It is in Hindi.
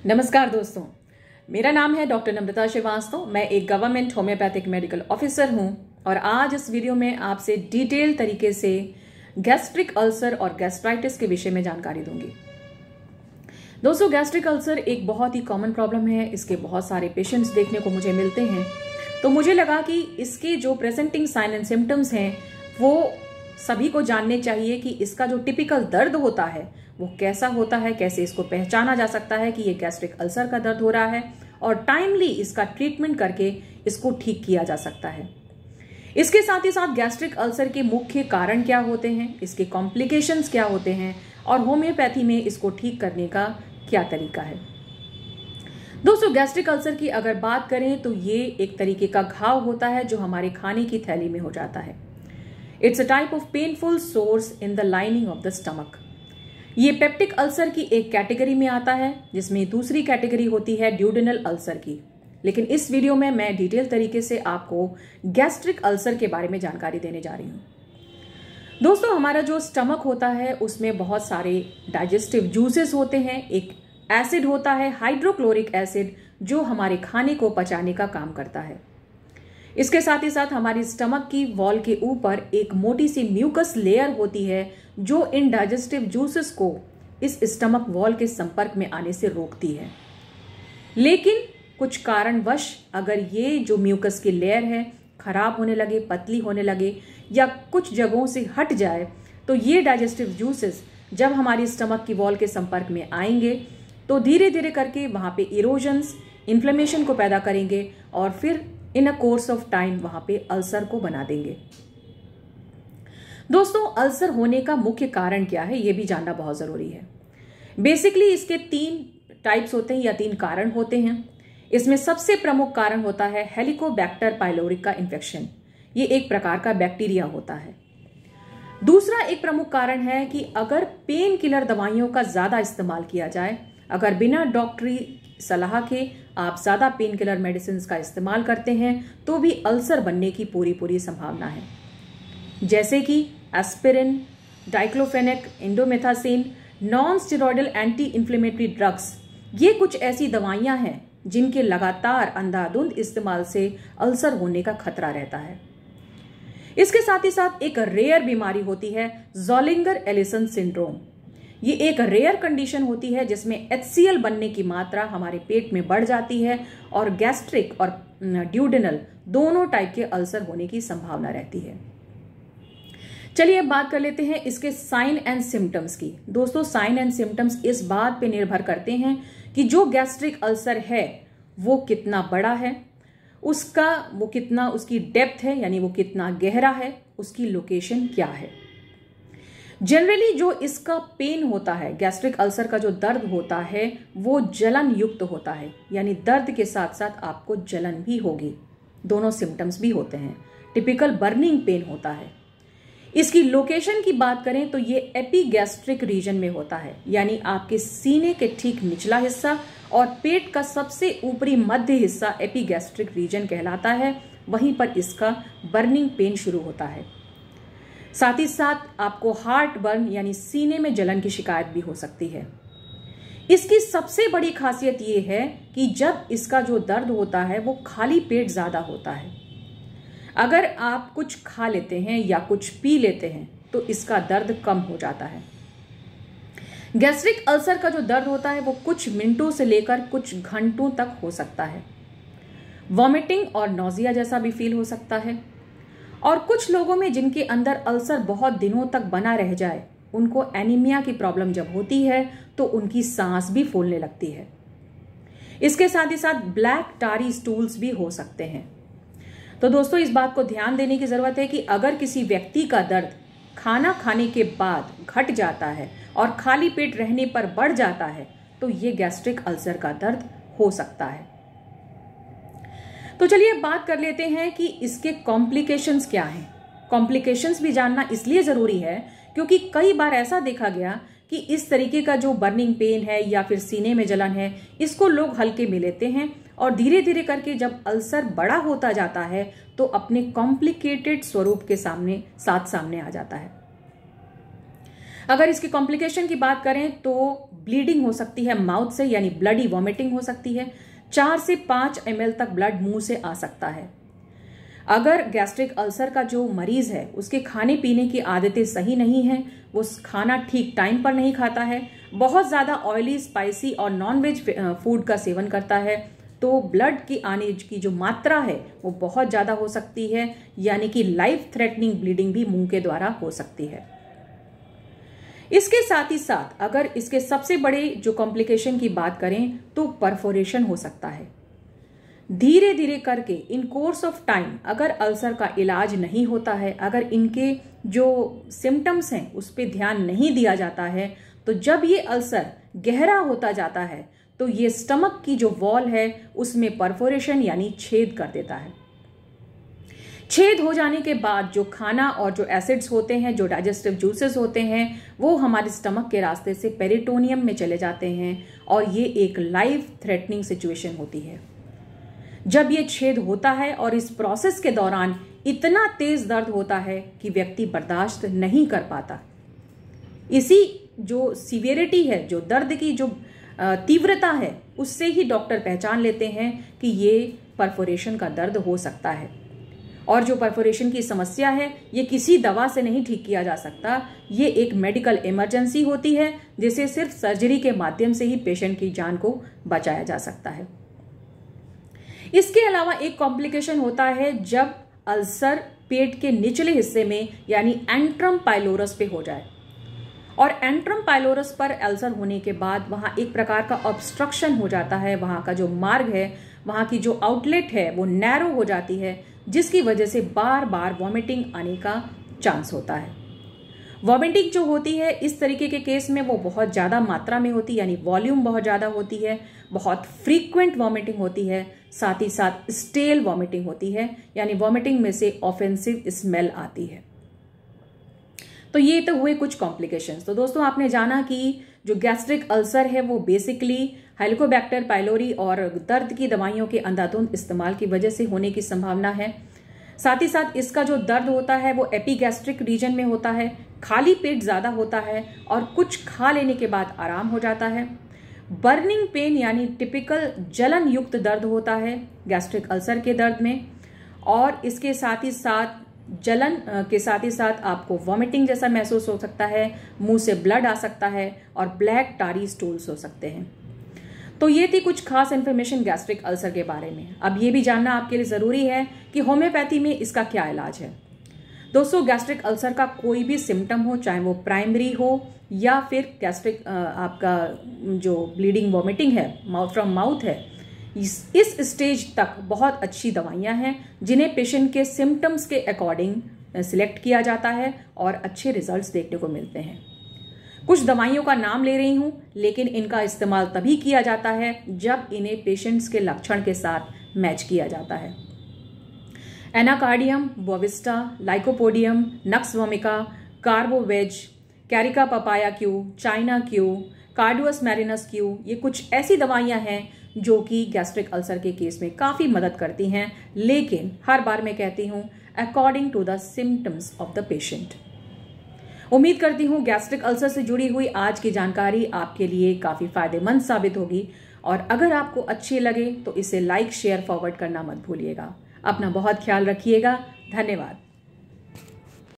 नमस्कार दोस्तों, मेरा नाम है डॉक्टर नम्रता श्रीवास्तव। मैं एक गवर्नमेंट होम्योपैथिक मेडिकल ऑफिसर हूं और आज इस वीडियो में आपसे डिटेल तरीके से गैस्ट्रिक अल्सर और गैस्ट्राइटिस के विषय में जानकारी दूंगी। दोस्तों, गैस्ट्रिक अल्सर एक बहुत ही कॉमन प्रॉब्लम है। इसके बहुत सारे पेशेंट्स देखने को मुझे मिलते हैं, तो मुझे लगा कि इसके जो प्रेजेंटिंग साइन एंड सिम्टम्स हैं वो सभी को जानने चाहिए कि इसका जो टिपिकल दर्द होता है वो कैसा होता है, कैसे इसको पहचाना जा सकता है कि ये गैस्ट्रिक अल्सर का दर्द हो रहा है और टाइमली इसका ट्रीटमेंट करके इसको ठीक किया जा सकता है। इसके साथ ही साथ गैस्ट्रिक अल्सर के मुख्य कारण क्या होते हैं, इसके कॉम्प्लिकेशंस क्या होते हैं और होम्योपैथी में इसको ठीक करने का क्या तरीका है। दोस्तों, गैस्ट्रिक अल्सर की अगर बात करें तो ये एक तरीके का घाव होता है जो हमारे खाने की थैली में हो जाता है। It's a type of painful source in the lining of the stomach. ये पेप्टिक अल्सर की एक कैटेगरी में आता है, जिसमें दूसरी कैटेगरी होती है ड्यूडेनल अल्सर की। लेकिन इस वीडियो में मैं डिटेल तरीके से आपको गैस्ट्रिक अल्सर के बारे में जानकारी देने जा रही हूँ। दोस्तों, हमारा जो स्टमक होता है उसमें बहुत सारे डाइजेस्टिव जूसेस होते हैं। एक एसिड होता है हाइड्रोक्लोरिक एसिड, जो हमारे खाने को पचाने का काम करता है। इसके साथ ही साथ हमारी स्टमक की वॉल के ऊपर एक मोटी सी म्यूकस लेयर होती है जो इन डाइजेस्टिव जूसेस को इस स्टमक वॉल के संपर्क में आने से रोकती है। लेकिन कुछ कारणवश अगर ये जो म्यूकस की लेयर है खराब होने लगे, पतली होने लगे या कुछ जगहों से हट जाए, तो ये डाइजेस्टिव जूसेस जब हमारी स्टमक की वॉल के संपर्क में आएंगे तो धीरे धीरे करके वहां पे इरोजन्स, इन्फ्लेमेशन को पैदा करेंगे और फिर इन अ कोर्स ऑफ टाइम वहां पे अल्सर को बना देंगे। दोस्तों, अल्सर होने का मुख्य कारण क्या है ये भी जानना बहुत जरूरी है। बेसिकली इसके 3 टाइप्स होते हैं या 3 कारण होते हैं। इसमें सबसे प्रमुख कारण होता है हेलिकोबैक्टर पाइलोरी का इन्फेक्शन। ये एक प्रकार का बैक्टीरिया होता है। दूसरा एक प्रमुख कारण है कि अगर पेन किलर दवाइयों का ज्यादा इस्तेमाल किया जाए, अगर बिना डॉक्टरी सलाह के आप ज्यादा पेन किलर मेडिसिन का इस्तेमाल करते हैं तो भी अल्सर बनने की पूरी संभावना है। जैसे कि aspirin, diclofenac, indomethacin, non steroidal anti inflammatory drugs, ये कुछ ऐसी दवाइयां हैं जिनके लगातार अंधाधुंध इस्तेमाल से अल्सर होने का खतरा रहता है। इसके साथ ही साथ एक रेयर बीमारी होती है ज़ोलिंगर एलिसन सिंड्रोम। ये एक रेयर कंडीशन होती है जिसमें HCl बनने की मात्रा हमारे पेट में बढ़ जाती है और गैस्ट्रिक और ड्यूडेनल दोनों टाइप के अल्सर होने की संभावना रहती है। चलिए अब बात कर लेते हैं इसके साइन एंड सिम्टम्स की। दोस्तों, साइन एंड सिम्टम्स इस बात पे निर्भर करते हैं कि जो गैस्ट्रिक अल्सर है वो कितना बड़ा है, उसकी डेप्थ है, यानी वो कितना गहरा है, उसकी लोकेशन क्या है। जनरली जो इसका पेन होता है, गैस्ट्रिक अल्सर का जो दर्द होता है वो जलन युक्त होता है, यानी दर्द के साथ साथ आपको जलन भी होगी। दोनों सिम्टम्स भी होते हैं। टिपिकल बर्निंग पेन होता है। इसकी लोकेशन की बात करें तो ये एपीगैस्ट्रिक रीजन में होता है, यानी आपके सीने के ठीक निचला हिस्सा और पेट का सबसे ऊपरी मध्य हिस्सा एपीगैस्ट्रिक रीजन कहलाता है। वहीं पर इसका बर्निंग पेन शुरू होता है। साथ ही साथ आपको हार्ट बर्न यानी सीने में जलन की शिकायत भी हो सकती है। इसकी सबसे बड़ी खासियत ये है कि जब इसका जो दर्द होता है वो खाली पेट ज्यादा होता है। अगर आप कुछ खा लेते हैं या कुछ पी लेते हैं तो इसका दर्द कम हो जाता है। गैस्ट्रिक अल्सर का जो दर्द होता है वो कुछ मिनटों से लेकर कुछ घंटों तक हो सकता है। वॉमिटिंग और नौजिया जैसा भी फील हो सकता है। और कुछ लोगों में जिनके अंदर अल्सर बहुत दिनों तक बना रह जाए, उनको एनीमिया की प्रॉब्लम जब होती है तो उनकी सांस भी फूलने लगती है। इसके साथ ही साथ ब्लैक टारी स्टूल्स भी हो सकते हैं। तो दोस्तों, इस बात को ध्यान देने की जरूरत है कि अगर किसी व्यक्ति का दर्द खाना खाने के बाद घट जाता है और खाली पेट रहने पर बढ़ जाता है तो ये गैस्ट्रिक अल्सर का दर्द हो सकता है। तो चलिए बात कर लेते हैं कि इसके कॉम्प्लिकेशंस क्या हैं। कॉम्प्लिकेशंस भी जानना इसलिए जरूरी है क्योंकि कई बार ऐसा देखा गया कि इस तरीके का जो बर्निंग पेन है या फिर सीने में जलन है, इसको लोग हल्के में लेते हैं और धीरे धीरे करके जब अल्सर बड़ा होता जाता है तो अपने कॉम्प्लिकेटेड स्वरूप के सामने आ जाता है। अगर इसकी कॉम्प्लिकेशन की बात करें तो ब्लीडिंग हो सकती है माउथ से, यानी ब्लडी वॉमिटिंग हो सकती है। 4 से 5 ml तक ब्लड मुंह से आ सकता है। अगर गैस्ट्रिक अल्सर का जो मरीज है उसके खाने पीने की आदतें सही नहीं है, वो खाना ठीक टाइम पर नहीं खाता है, बहुत ज्यादा ऑयली, स्पाइसी और नॉनवेज फूड का सेवन करता है, तो ब्लड की आने की जो मात्रा है वो बहुत ज्यादा हो सकती है, यानी कि लाइफ थ्रेटनिंग ब्लीडिंग भी मुंह के द्वारा हो सकती है। इसके साथ ही साथ अगर इसके सबसे बड़े जो कॉम्प्लिकेशन की बात करें तो परफोरेशन हो सकता है। धीरे धीरे करके इन कोर्स ऑफ टाइम अगर अल्सर का इलाज नहीं होता है, अगर इनके जो सिम्टम्स हैं उस पर ध्यान नहीं दिया जाता है, तो जब ये अल्सर गहरा होता जाता है तो ये स्टमक की जो वॉल है उसमें परफोरेशन यानी छेद कर देता है। छेद हो जाने के बाद जो खाना और जो एसिड्स होते हैं, जो डाइजेस्टिव जूसेस होते हैं, वो हमारे स्टमक के रास्ते से पेरिटोनियम में चले जाते हैं और ये एक लाइफ थ्रेटनिंग सिचुएशन होती है। जब ये छेद होता है और इस प्रोसेस के दौरान इतना तेज दर्द होता है कि व्यक्ति बर्दाश्त नहीं कर पाता। इसी जो सीवियरिटी है, जो दर्द की जो तीव्रता है, उससे ही डॉक्टर पहचान लेते हैं कि ये परफोरेशन का दर्द हो सकता है। और जो परफोरेशन की समस्या है ये किसी दवा से नहीं ठीक किया जा सकता, ये एक मेडिकल इमरजेंसी होती है जिसे सिर्फ सर्जरी के माध्यम से ही पेशेंट की जान को बचाया जा सकता है। इसके अलावा एक कॉम्प्लिकेशन होता है जब अल्सर पेट के निचले हिस्से में यानी एंट्रम पाइलोरस पे हो जाए, और एंट्रम पाइलोरस पर अल्सर होने के बाद वहां एक प्रकार का ऑब्स्ट्रक्शन हो जाता है। वहां का जो मार्ग है, वहां की जो आउटलेट है वो नैरो हो जाती है, जिसकी वजह से बार बार वॉमिटिंग आने का चांस होता है। वॉमिटिंग जो होती है इस तरीके के केस में वो बहुत ज़्यादा मात्रा में होती है, यानी वॉल्यूम बहुत ज़्यादा होती है, बहुत फ्रीक्वेंट वॉमिटिंग होती है, साथ ही साथ स्टेल वॉमिटिंग होती है, यानी वॉमिटिंग में से ऑफेंसिव स्मेल आती है। तो ये तो हुए कुछ कॉम्प्लिकेशंस। तो दोस्तों आपने जाना कि जो गैस्ट्रिक अल्सर है वो बेसिकली हेलिकोबैक्टर पाइलोरी और दर्द की दवाइयों के अंधाधुंध इस्तेमाल की वजह से होने की संभावना है। साथ ही साथ इसका जो दर्द होता है वो एपिगैस्ट्रिक रीजन में होता है, खाली पेट ज्यादा होता है और कुछ खा लेने के बाद आराम हो जाता है। बर्निंग पेन यानी टिपिकल जलन युक्त दर्द होता है गैस्ट्रिक अल्सर के दर्द में, और इसके साथ ही साथ जलन के साथ ही साथ आपको वॉमिटिंग जैसा महसूस हो सकता है, मुंह से ब्लड आ सकता है और ब्लैक टारी स्टूल्स हो सकते हैं। तो ये थी कुछ खास इन्फॉर्मेशन गैस्ट्रिक अल्सर के बारे में। अब ये भी जानना आपके लिए जरूरी है कि होम्योपैथी में इसका क्या इलाज है। दोस्तों गैस्ट्रिक अल्सर का कोई भी सिम्टम हो, चाहे वो प्राइमरी हो या फिर गैस्ट्रिक आपका जो ब्लीडिंग वॉमिटिंग है, माउथ फ्रॉम माउथ है, इस स्टेज तक बहुत अच्छी दवाइयां हैं जिन्हें पेशेंट के सिम्टम्स के अकॉर्डिंग सिलेक्ट किया जाता है और अच्छे रिजल्ट्स देखने को मिलते हैं। कुछ दवाइयों का नाम ले रही हूं, लेकिन इनका इस्तेमाल तभी किया जाता है जब इन्हें पेशेंट्स के लक्षण के साथ मैच किया जाता है। Anacardium, bovista, lycopodium, nux vomica, carbo veg, carica papaya Q, china Q, carduus marianus Q, ये कुछ ऐसी दवाइयां हैं जो कि गैस्ट्रिक अल्सर के केस में काफी मदद करती हैं, लेकिन हर बार मैं कहती हूं according to the symptoms of the patient. उम्मीद करती हूं गैस्ट्रिक अल्सर से जुड़ी हुई आज की जानकारी आपके लिए काफी फायदेमंद साबित होगी, और अगर आपको अच्छी लगे तो इसे लाइक, शेयर, फॉरवर्ड करना मत भूलिएगा। अपना बहुत ख्याल रखिएगा। धन्यवाद।